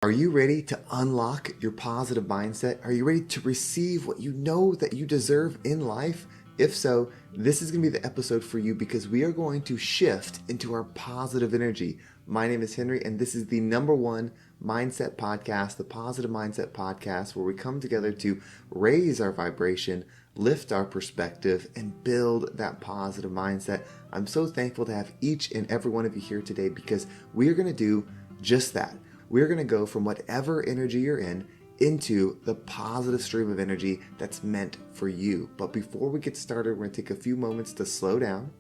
Are you ready to unlock your positive mindset? Are you ready to receive what you know that you deserve in life? If so, this is going to be the episode for you because we are going to shift into our positive energy. My name is Henry, and this is the #1 mindset podcast, the Positive Mindset Podcast, where we come together to raise our vibration, lift our perspective, and build that positive mindset. I'm so thankful to have each and every one of you here today because we are going to do just that. We're going to go from whatever energy you're in into the positive stream of energy that's meant for you. But before we get started, we're going to take a few moments to slow down,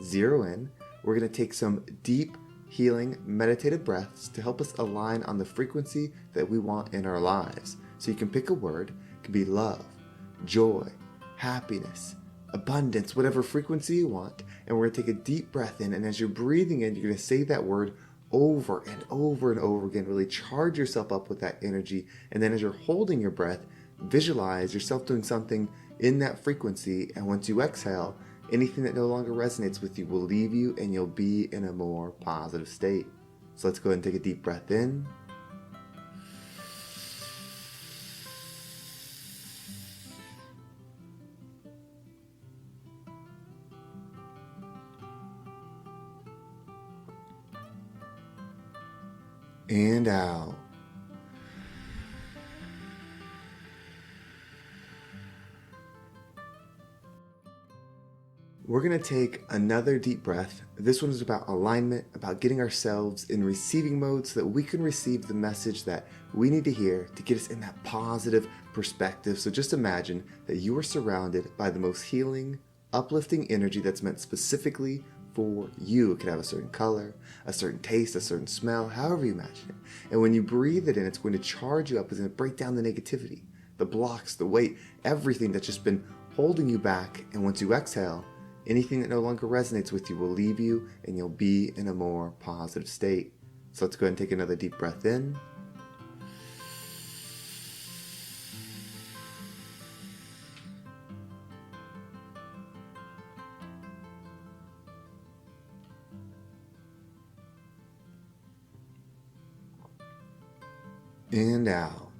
zero in. We're going to take some deep, healing, meditative breaths to help us align on the frequency that we want in our lives. So you can pick a word. It can be love, joy, happiness, abundance, whatever frequency you want. And we're going to take a deep breath in. And as you're breathing in, you're going to say that word over and over and over again. Really charge yourself up with that energy. And then as you're holding your breath, visualize yourself doing something in that frequency. And once you exhale, anything that no longer resonates with you will leave you and you'll be in a more positive state. So let's go ahead and take a deep breath in. And out. We're going to take another deep breath. This one is about alignment, about getting ourselves in receiving mode so that we can receive the message that we need to hear to get us in that positive perspective. So just imagine that you are surrounded by the most healing, uplifting energy that's meant specifically for you. It could have a certain color, a certain taste, a certain smell, however you imagine it. And when you breathe it in, it's going to charge you up. It's going to break down the negativity, the blocks, the weight, everything that's just been holding you back. And once you exhale, anything that no longer resonates with you will leave you and you'll be in a more positive state. So let's go ahead and take another deep breath in. And out.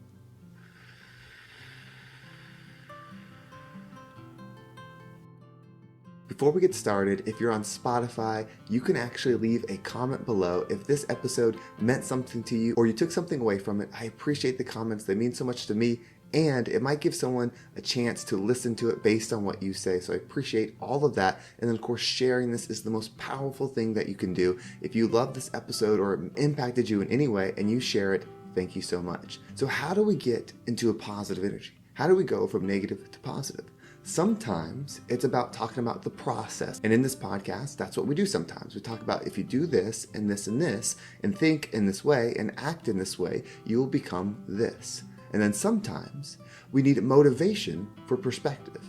Before we get started, if you're on Spotify, you can actually leave a comment below if this episode meant something to you or you took something away from it. I appreciate the comments. They mean so much to me, and it might give someone a chance to listen to it based on what you say. So I appreciate all of that. And then, of course, sharing this is the most powerful thing that you can do. If you love this episode or it impacted you in any way and you share it, thank you so much. So how do we get into a positive energy? How do we go from negative to positive? Sometimes it's about talking about the process. And in this podcast, that's what we do sometimes. We talk about if you do this and this and this and think in this way and act in this way, you will become this. And then sometimes we need motivation for perspective.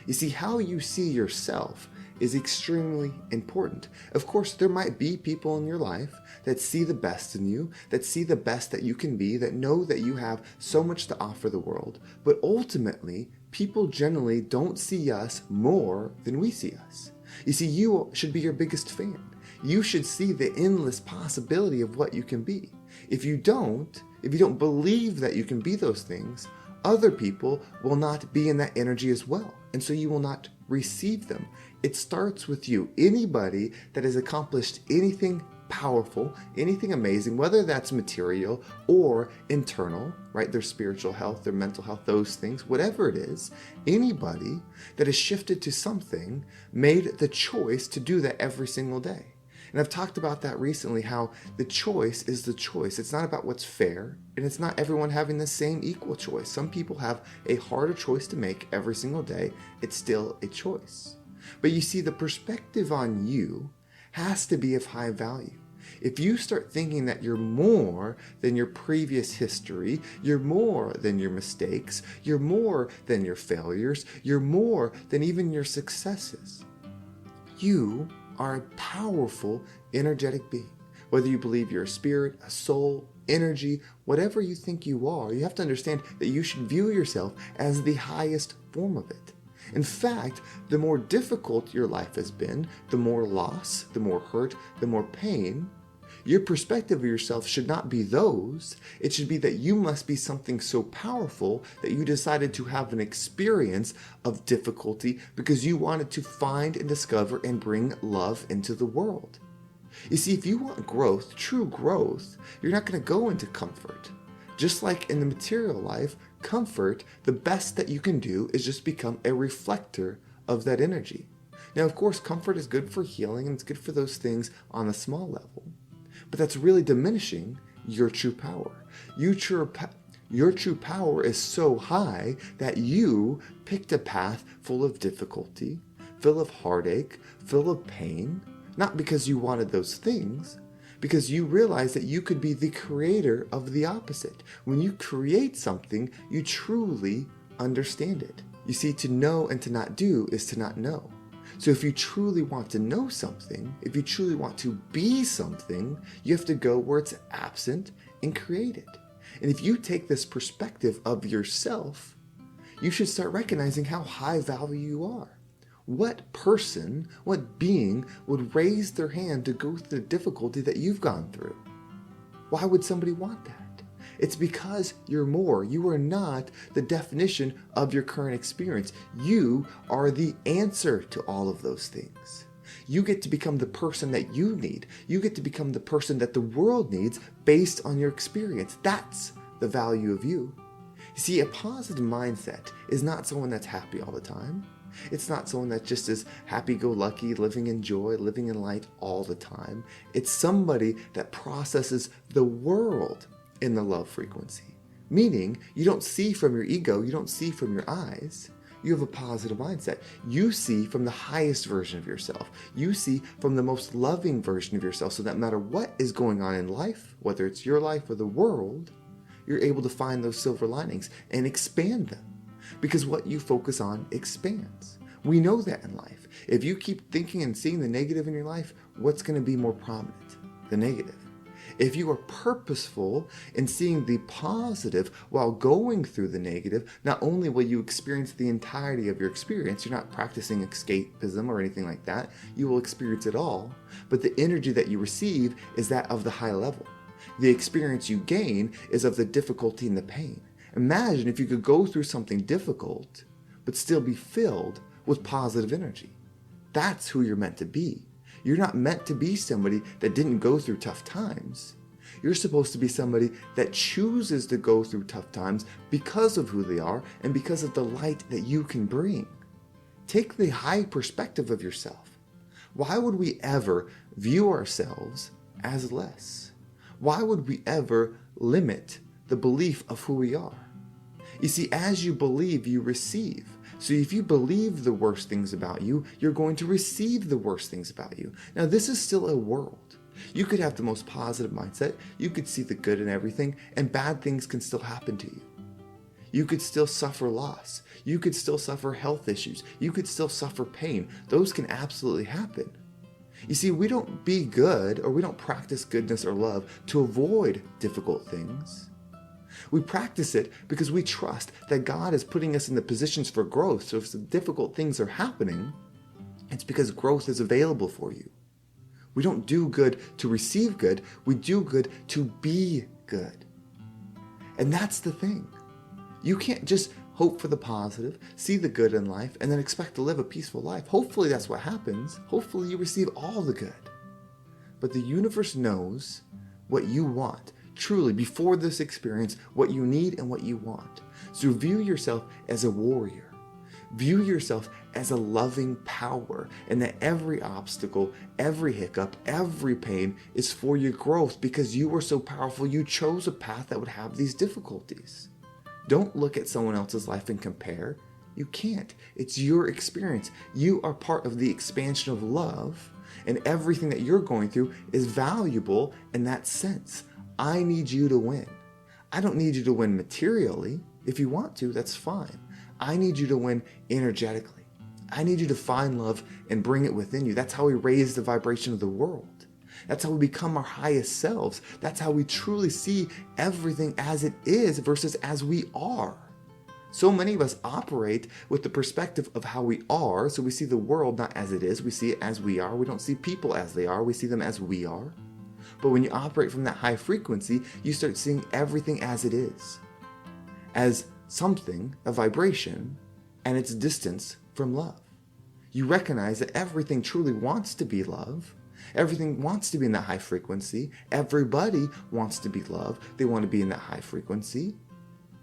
You see, how you see yourself is extremely important. Of course, there might be people in your life that see the best in you, that see the best that you can be, that know that you have so much to offer the world. But ultimately, people generally don't see us more than we see us. You see, you should be your biggest fan. You should see the endless possibility of what you can be. If you don't believe that you can be those things, other people will not be in that energy as well. And so you will not receive them. It starts with you. Anybody that has accomplished anything powerful, anything amazing, whether that's material or internal, right? Their spiritual health, their mental health, those things, whatever it is, anybody that has shifted to something made the choice to do that every single day. And I've talked about that recently, how the choice is the choice. It's not about what's fair, and it's not everyone having the same equal choice. Some people have a harder choice to make every single day. It's still a choice. But you see, the perspective on you has to be of high value. If you start thinking that you're more than your previous history, you're more than your mistakes, you're more than your failures, you're more than even your successes, you are a powerful, energetic being. Whether you believe you're a spirit, a soul, energy, whatever you think you are, you have to understand that you should view yourself as the highest form of it. In fact, the more difficult your life has been, the more loss, the more hurt, the more pain, Your perspective of yourself should not be those. It should be that you must be something so powerful that you decided to have an experience of difficulty because you wanted to find and discover and bring love into the world. You see, if you want growth, true growth, you're not going to go into comfort. Just like in the material life, comfort, the best that you can do is just become a reflector of that energy. Now, of course, comfort is good for healing and it's good for those things on a small level, but that's really diminishing your true power. Your true power is so high that you picked a path full of difficulty, full of heartache, full of pain, not because you wanted those things, because you realize that you could be the creator of the opposite. When you create something, you truly understand it. You see, to know and to not do is to not know. So if you truly want to know something, if you truly want to be something, you have to go where it's absent and create it. And if you take this perspective of yourself, you should start recognizing how high value you are. What person, what being would raise their hand to go through the difficulty that you've gone through? Why would somebody want that? It's because you're more. You are not the definition of your current experience. You are the answer to all of those things. You get to become the person that you need. You get to become the person that the world needs based on your experience. That's the value of you. You see, a positive mindset is not someone that's happy all the time. It's not someone that just is happy-go-lucky, living in joy, living in light all the time. It's somebody that processes the world in the love frequency. Meaning, you don't see from your ego, you don't see from your eyes. You have a positive mindset. You see from the highest version of yourself. You see from the most loving version of yourself, so that no matter what is going on in life, whether it's your life or the world, you're able to find those silver linings and expand them. Because what you focus on expands. We know that in life. If you keep thinking and seeing the negative in your life, what's going to be more prominent? The negative. If you are purposeful in seeing the positive while going through the negative, not only will you experience the entirety of your experience, you're not practicing escapism or anything like that, you will experience it all, but the energy that you receive is that of the high level. The experience you gain is of the difficulty and the pain. Imagine if you could go through something difficult, but still be filled with positive energy. That's who you're meant to be. You're not meant to be somebody that didn't go through tough times. You're supposed to be somebody that chooses to go through tough times because of who they are and because of the light that you can bring. Take the high perspective of yourself. Why would we ever view ourselves as less? Why would we ever limit the belief of who we are? You see, as you believe, you receive. So if you believe the worst things about you, you're going to receive the worst things about you. Now, this is still a world. You could have the most positive mindset. You could see the good in everything, and bad things can still happen to you. You could still suffer loss. You could still suffer health issues. You could still suffer pain. Those can absolutely happen. You see, we don't be good or we don't practice goodness or love to avoid difficult things. We practice it because we trust that God is putting us in the positions for growth. So if some difficult things are happening, it's because growth is available for you. We don't do good to receive good. We do good to be good. And that's the thing. You can't just hope for the positive, see the good in life, and then expect to live a peaceful life. Hopefully that's what happens. Hopefully you receive all the good. But the universe knows what you want. Truly, before this experience, what you need and what you want. So view yourself as a warrior. View yourself as a loving power, and that every obstacle, every hiccup, every pain is for your growth because you were so powerful you chose a path that would have these difficulties. Don't look at someone else's life and compare. You can't. It's your experience. You are part of the expansion of love, and everything that you're going through is valuable in that sense. I need you to win. I don't need you to win materially. If you want to, that's fine. I need you to win energetically. I need you to find love and bring it within you. That's how we raise the vibration of the world. That's how we become our highest selves. That's how we truly see everything as it is versus as we are. So many of us operate with the perspective of how we are, so we see the world not as it is, we see it as we are. We don't see people as they are, we see them as we are. But when you operate from that high frequency, you start seeing everything as it is, as something, a vibration, and its distance from love. You recognize that everything truly wants to be love. Everything wants to be in that high frequency. Everybody wants to be love. They want to be in that high frequency.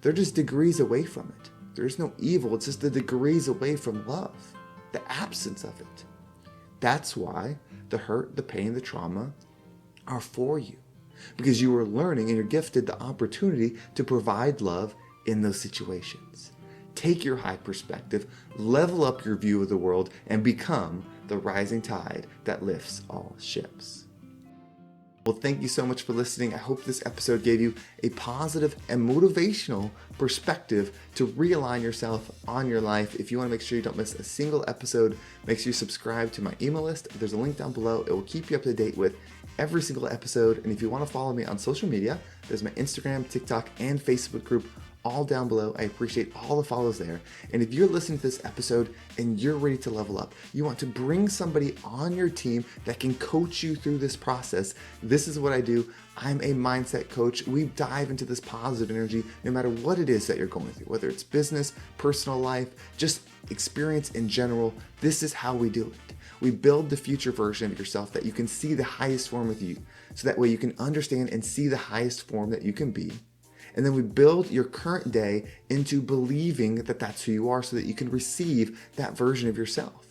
They're just degrees away from it. There's no evil. It's just the degrees away from love, the absence of it. That's why the hurt, the pain, the trauma are for you, because you are learning and you're gifted the opportunity to provide love in those situations. Take your high perspective, level up your view of the world, and become the rising tide that lifts all ships. Well, thank you so much for listening. I hope this episode gave you a positive and motivational perspective to realign yourself on your life. If you want to make sure you don't miss a single episode, make sure you subscribe to my email list. There's a link down below. It will keep you up to date with every single episode. And if you want to follow me on social media, there's my Instagram, TikTok, and Facebook group all down below. I appreciate all the follows there. And if you're listening to this episode and you're ready to level up, you want to bring somebody on your team that can coach you through this process, this is what I do. I'm a mindset coach. We dive into this positive energy no matter what it is that you're going through, whether it's business, personal life, just experience in general. This is how we do it. We build the future version of yourself that you can see the highest form of you, so that way you can understand and see the highest form that you can be. And then we build your current day into believing that that's who you are, so that you can receive that version of yourself.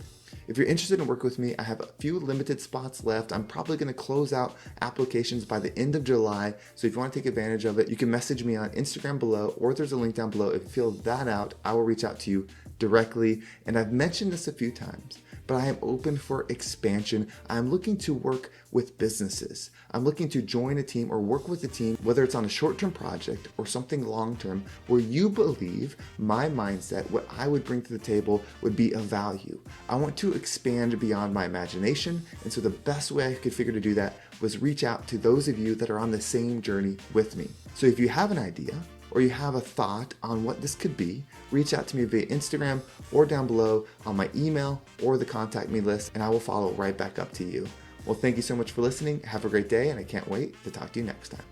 If you're interested in working with me, I have a few limited spots left. I'm probably going to close out applications by the end of July. So if you want to take advantage of it, you can message me on Instagram below, or there's a link down below. If you fill that out, I will reach out to you directly. And I've mentioned this a few times, but I am open for expansion. I'm looking to work with businesses. I'm looking to join a team or work with a team, whether it's on a short-term project or something long-term, where you believe my mindset, what I would bring to the table, would be of value. I want to expand beyond my imagination. And so the best way I could figure to do that was reach out to those of you that are on the same journey with me. So if you have an idea, or you have a thought on what this could be, reach out to me via Instagram or down below on my email or the contact me list, and I will follow right back up to you. Well, thank you so much for listening. Have a great day, and I can't wait to talk to you next time.